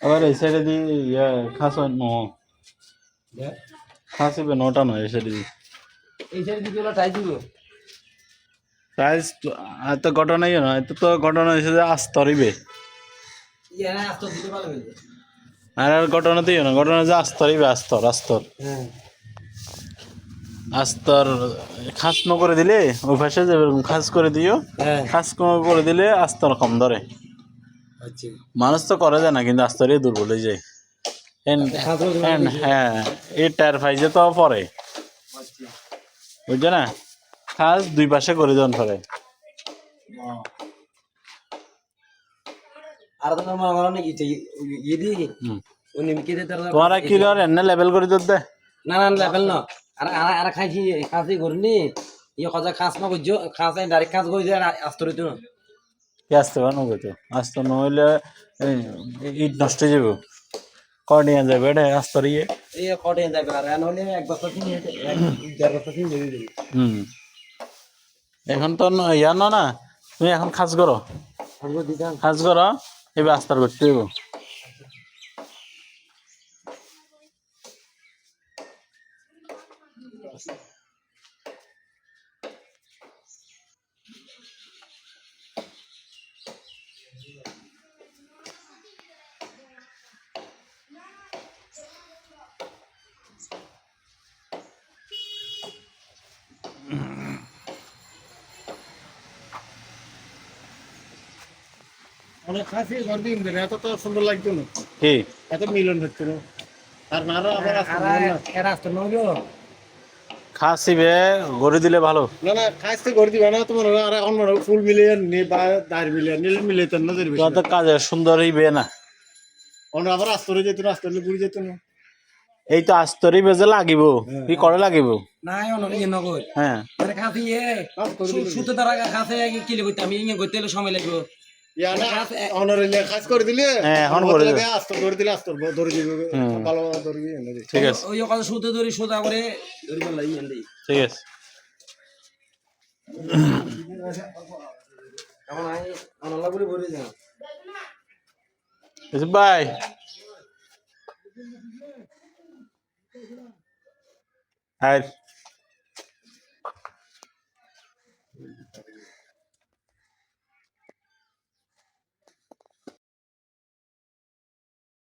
আবার এই সাইডে দিয়ে ইয়ে খাস খাসিবে নটা নয় এই সাইডে দিয়ে এই সাইড দিকে টাইট দিব টাইলস এত ঘটনা ইয়ে নয় এত তো ঘটনা হয়েছে যে আস্তরিবে ইয়া না আস্ত দিতে ভালো হইবে আর ঘটনা তো ইয়ে না ঘটনা যে আস্তরিবে আস্তর আস্তর হ্যাঁ আস্তর খাস ন করে দিলে ওই পাশে যে খাস করে দিও হ্যাঁ খাস করে দিলে আস্তর কম ধরে আচ্ছা মানুষ তো করে যায় না কিন্তু আস্তরই দুর্বল হয়ে যায় হ্যাঁ এই টায়ার ফাইজে তো পরে বুঝছো না খাস দুই পাশে করে দেন পরে আর তো মনে করো নাকি ইয়ে দিয়ে কি উনি কি দিতে তোমার কি এনে লেভেল করে দিতে না না লেভেল না আর আর খাইছি খাসি করনি ইয়ে কথা খাস না বুঝছো খাস ডাইরেক্ট খাস কই যায় আস্তরিত না কি আসতে পারো তো আসতে নইলে ইট নষ্ট হয়ে যাবে কর্ডিয়া যাবে এটা আস্তর ইয়ে এই কটে যাবে আর নইলে এক বছর তিন এক দেড় বছর তিন দিয়ে দিবি এখন তো ইয়া না তুমি এখন খাস করো খাস করো এবার আস্তার করতে হইব অনেক খাসি ঘর দিন দেন এত তো সুন্দর লাগতো না কি এত মিলন হচ্ছে না আর না আবার এরা আসতো নইলো খাসিবে গড়ে দিলে ভালো না না খাসতে ঘর দিবা না তোমার আর অন্য ফুল মিলিয়ে নি বা দাঁড় মিলিয়ে নিলে মিলে তো নজর বেশি তো কাজে সুন্দর হইবে না অন্য আবার আস্তরে যেত না আস্তরে ঘুরে যেত না এই তো আস্তরি বেজে লাগিব কি করে লাগিব না অন্য ইয়ে নগর হ্যাঁ আরে খাসি এ সুতো দ্বারা খাসে কি লিখতে আমি ইয়ে করতে সময় লাগবে ইয়ানা অনরেলে খাস করে দিলে হ্যাঁ এখন করে দিলে আস্তর করে দিলে আস্তর ধরে দিবে ভালো ধরবি এনে ঠিক আছে ওই কথা সুতো ধরি সোজা করে ধরি বলাই এনে ঠিক আছে এখন আই আনলা করে ভরে যা ভাই আর